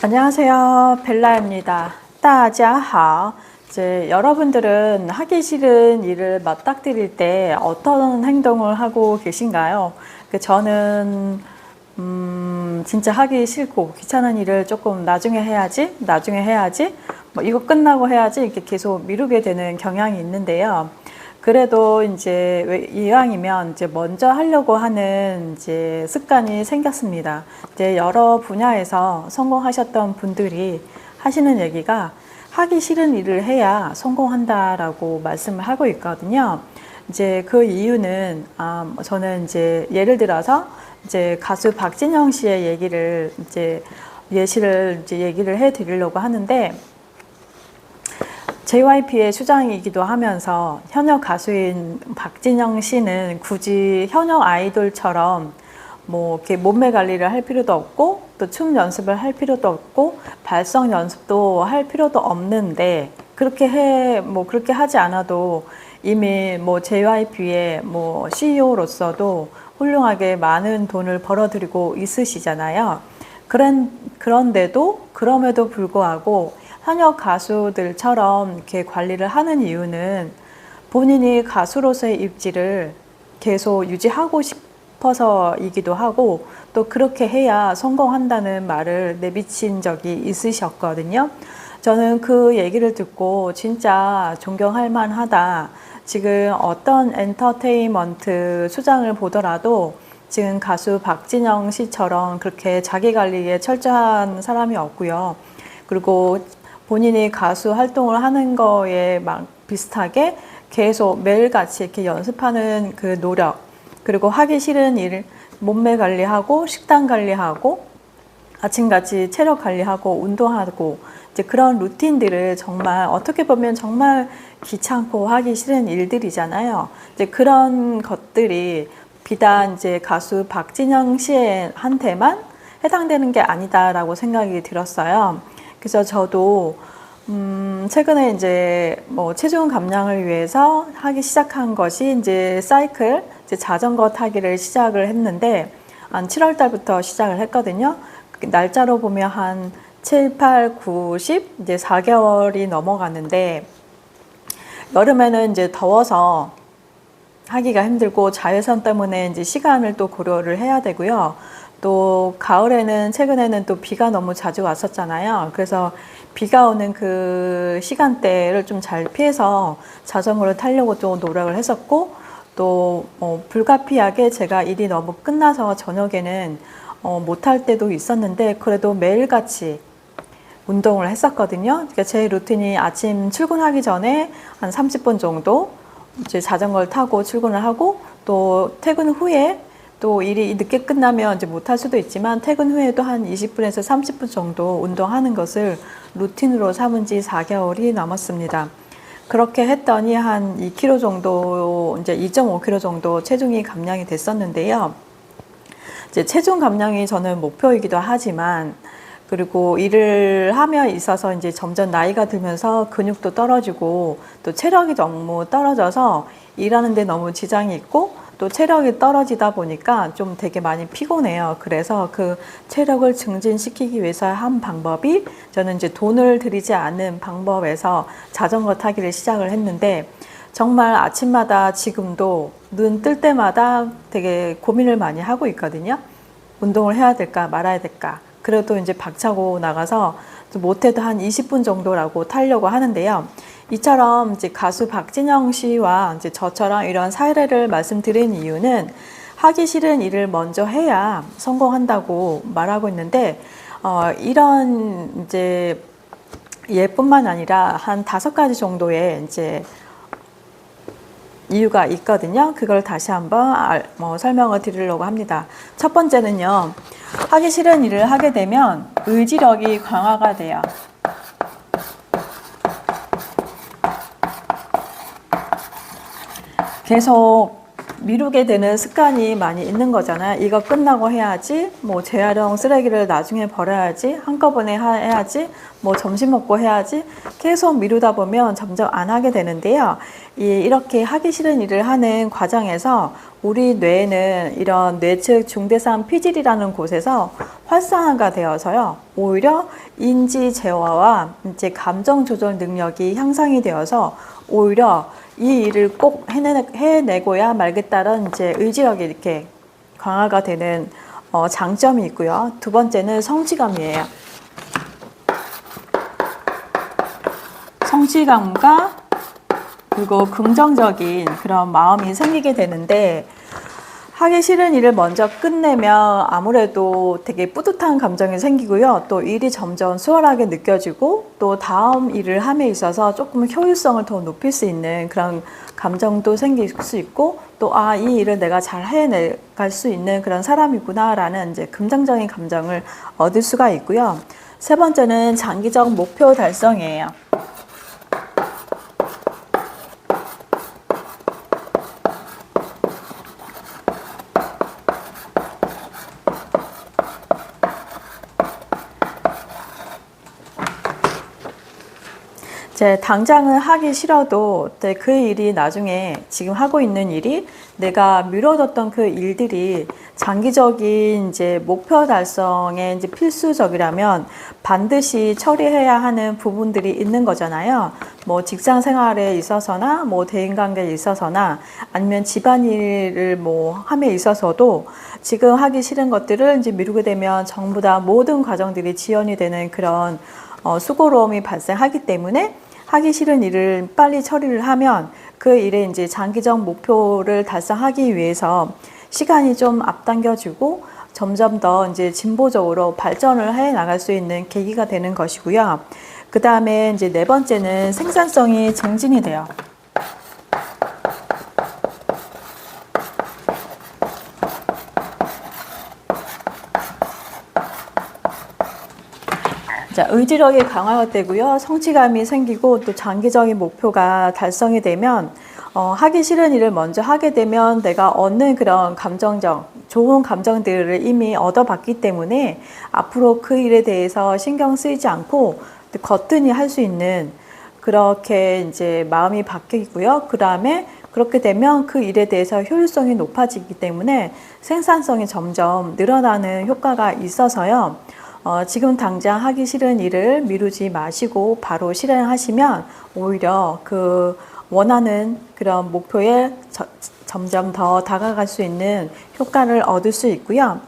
안녕하세요. 벨라입니다. 大家好. 이제 여러분들은 하기 싫은 일을 맞닥뜨릴 때 어떤 행동을 하고 계신가요? 저는 진짜 하기 싫고 귀찮은 일을 조금 나중에 해야지, 뭐 이거 끝나고 해야지 이렇게 계속 미루게 되는 경향이 있는데요. 그래도 이제 이왕이면 이제 먼저 하려고 하는 이제 습관이 생겼습니다. 이제 여러 분야에서 성공하셨던 분들이 하시는 얘기가 하기 싫은 일을 해야 성공한다라고 말씀을 하고 있거든요. 이제 그 이유는 저는 이제 예를 들어서 이제 가수 박진영 씨의 얘기를 예시를 얘기를 해 드리려고 하는데, JYP의 수장이기도 하면서 현역 가수인 박진영 씨는 굳이 현역 아이돌처럼 뭐 이렇게 몸매 관리를 할 필요도 없고 또 춤 연습을 할 필요도 없고 발성 연습도 할 필요도 없는데, 그렇게 하지 않아도 이미 뭐 JYP의 뭐 CEO로서도 훌륭하게 많은 돈을 벌어들이고 있으시잖아요. 그럼에도 불구하고 현역 가수들처럼 이렇게 관리를 하는 이유는 본인이 가수로서의 입지를 계속 유지하고 싶어서이기도 하고, 또 그렇게 해야 성공한다는 말을 내비친 적이 있으셨거든요. 저는 그 얘기를 듣고 진짜 존경할 만하다. 지금 어떤 엔터테인먼트 수장을 보더라도 지금 가수 박진영 씨처럼 그렇게 자기 관리에 철저한 사람이 없고요. 그리고 본인이 가수 활동을 하는 거에 막 비슷하게 계속 매일같이 이렇게 연습하는 그 노력, 그리고 하기 싫은 일, 몸매 관리하고 식단 관리하고 아침같이 체력 관리하고 운동하고 이제 그런 루틴들을 정말 어떻게 보면 정말 귀찮고 하기 싫은 일들이잖아요. 이제 그런 것들이 비단 이제 가수 박진영 씨한테만 해당되는 게 아니다라고 생각이 들었어요. 그래서 저도 최근에 이제 뭐 체중 감량을 위해서 하기 시작한 것이 이제 사이클, 이제 자전거 타기를 시작을 했는데 한 7월 달부터 시작을 했거든요. 날짜로 보면 한 7, 8, 9, 10 이제 4개월이 넘어갔는데, 여름에는 이제 더워서 하기가 힘들고 자외선 때문에 이제 시간을 또 고려를 해야 되고요. 또 가을에는 최근에는 또 비가 너무 자주 왔었잖아요. 그래서 비가 오는 그 시간대를 좀 잘 피해서 자전거를 타려고 또 노력을 했었고, 또 불가피하게 제가 일이 너무 끝나서 저녁에는 못할 때도 있었는데 그래도 매일같이 운동을 했었거든요. 그러니까 제 루틴이 아침 출근하기 전에 한 30분 정도 이제 자전거를 타고 출근을 하고, 또 퇴근 후에 또 일이 늦게 끝나면 이제 못할 수도 있지만 퇴근 후에도 한 20분에서 30분 정도 운동하는 것을 루틴으로 삼은 지 4개월이 넘었습니다. 그렇게 했더니 한 2kg 정도, 이제 2.5kg 정도 체중이 감량이 됐었는데요. 이제 체중 감량이 저는 목표이기도 하지만, 그리고 일을 하며 있어서 이제 점점 나이가 들면서 근육도 떨어지고 또 체력이 너무 떨어져서 일하는데 너무 지장이 있고, 또 체력이 떨어지다 보니까 좀 되게 많이 피곤해요. 그래서 그 체력을 증진시키기 위해서 한 방법이, 저는 이제 돈을 들이지 않는 방법에서 자전거 타기를 시작을 했는데, 정말 아침마다 지금도 눈 뜰 때마다 되게 고민을 많이 하고 있거든요. 운동을 해야 될까 말아야 될까. 그래도 이제 박차고 나가서 못해도 한 20분 정도라고 타려고 하는데요. 이처럼 이제 가수 박진영 씨와 이제 저처럼 이런 사례를 말씀드린 이유는 하기 싫은 일을 먼저 해야 성공한다고 말하고 있는데, 이런 이제 예뿐만 아니라 한 5가지 정도의 이제 이유가 있거든요. 그걸 다시 한번 설명을 드리려고 합니다. 첫 번째는요, 하기 싫은 일을 하게 되면 의지력이 강화가 돼요. 계속 미루게 되는 습관이 많이 있는 거잖아요. 이거 끝나고 해야지, 뭐 재활용 쓰레기를 나중에 버려야지, 한꺼번에 해야지, 뭐 점심 먹고 해야지, 계속 미루다 보면 점점 안 하게 되는데요. 이렇게 하기 싫은 일을 하는 과정에서 우리 뇌는 이런 뇌측 중대상 피질이라는 곳에서 활성화가 되어서요. 오히려 인지 제어와 이제 감정 조절 능력이 향상이 되어서 오히려 이 일을 꼭 해내고야 말겠다는 이제 의지력이 이렇게 강화가 되는 장점이 있고요. 두 번째는 성취감이에요. 성취감과 그리고 긍정적인 그런 마음이 생기게 되는데, 하기 싫은 일을 먼저 끝내면 아무래도 되게 뿌듯한 감정이 생기고요. 또 일이 점점 수월하게 느껴지고, 또 다음 일을 함에 있어서 조금 효율성을 더 높일 수 있는 그런 감정도 생길 수 있고, 또 이 일을 내가 잘 해내갈 수 있는 그런 사람이구나라는 이제 긍정적인 감정을 얻을 수가 있고요. 세 번째는 장기적 목표 달성이에요. 당장은 하기 싫어도 그 일이 나중에 지금 하고 있는 일이 내가 미뤄뒀던 그 일들이 장기적인 이제 목표 달성에 이제 필수적이라면 반드시 처리해야 하는 부분들이 있는 거잖아요. 뭐 직장 생활에 있어서나 뭐 대인 관계에 있어서나 아니면 집안일을 뭐 함에 있어서도 지금 하기 싫은 것들을 이제 미루게 되면 전부 다 모든 과정들이 지연이 되는 그런 수고로움이 발생하기 때문에 하기 싫은 일을 빨리 처리를 하면 그 일의 이제 장기적 목표를 달성하기 위해서 시간이 좀 앞당겨지고 점점 더 이제 진보적으로 발전을 해 나갈 수 있는 계기가 되는 것이고요. 그 다음에 이제 네 번째는 생산성이 증진이 돼요. 의지력이 강화가 되고요. 성취감이 생기고 또 장기적인 목표가 달성이 되면 하기 싫은 일을 먼저 하게 되면 내가 얻는 그런 좋은 감정들을 이미 얻어봤기 때문에 앞으로 그 일에 대해서 신경 쓰이지 않고 거뜬히 할 수 있는 그렇게 이제 마음이 바뀌고요. 그 다음에 그렇게 되면 그 일에 대해서 효율성이 높아지기 때문에 생산성이 점점 늘어나는 효과가 있어서요. 지금 당장 하기 싫은 일을 미루지 마시고 바로 실행하시면 오히려 그 원하는 그런 목표에 점점 더 다가갈 수 있는 효과를 얻을 수 있고요.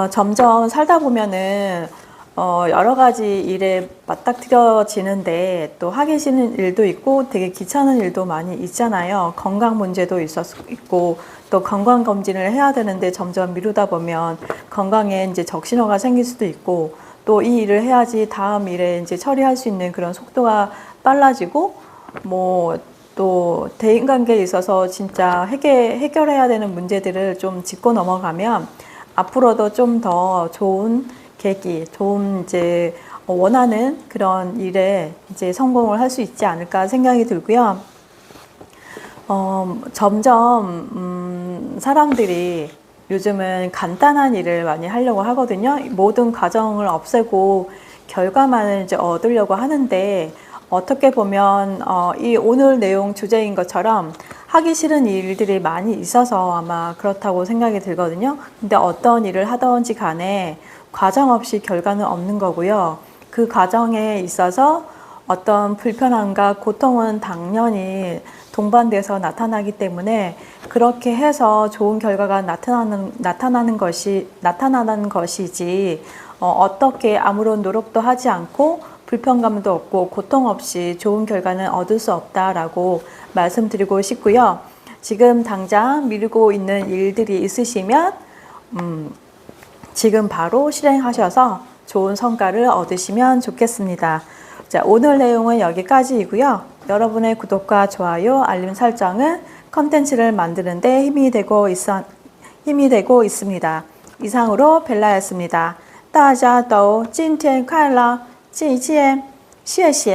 점점 살다 보면은 여러 가지 일에 맞닥뜨려지는데 또 하기 싫은 일도 있고 되게 귀찮은 일도 많이 있잖아요. 건강 문제도 있고 또 건강검진을 해야 되는데 점점 미루다 보면 건강에 이제 적신호가 생길 수도 있고 또 이 일을 해야지 다음 일에 이제 처리할 수 있는 그런 속도가 빨라지고 뭐 또 대인관계에 있어서 진짜 해결해야 되는 문제들을 좀 짚고 넘어가면 앞으로도 좀 더 좋은 계기, 좋은 이제 원하는 그런 일에 이제 성공을 할 수 있지 않을까 생각이 들고요. 점점 사람들이 요즘은 간단한 일을 많이 하려고 하거든요. 모든 과정을 없애고 결과만을 이제 얻으려고 하는데 어떻게 보면 이 오늘 내용 주제인 것처럼 하기 싫은 일들이 많이 있어서 아마 그렇다고 생각이 들거든요. 근데 어떤 일을 하든지 간에 과정 없이 결과는 없는 거고요. 그 과정에 있어서 어떤 불편함과 고통은 당연히 동반돼서 나타나기 때문에 그렇게 해서 좋은 결과가 나타나는 것이지 어떻게 아무런 노력도 하지 않고 불편감도 없고 고통 없이 좋은 결과는 얻을 수 없다라고 말씀드리고 싶고요. 지금 당장 미루고 있는 일들이 있으시면 지금 바로 실행하셔서 좋은 성과를 얻으시면 좋겠습니다. 자, 오늘 내용은 여기까지이고요. 여러분의 구독과 좋아요, 알림 설정은 컨텐츠를 만드는 데 힘이 되고 있습니다. 이상으로 벨라였습니다. 大家都今天快乐，再见，谢谢。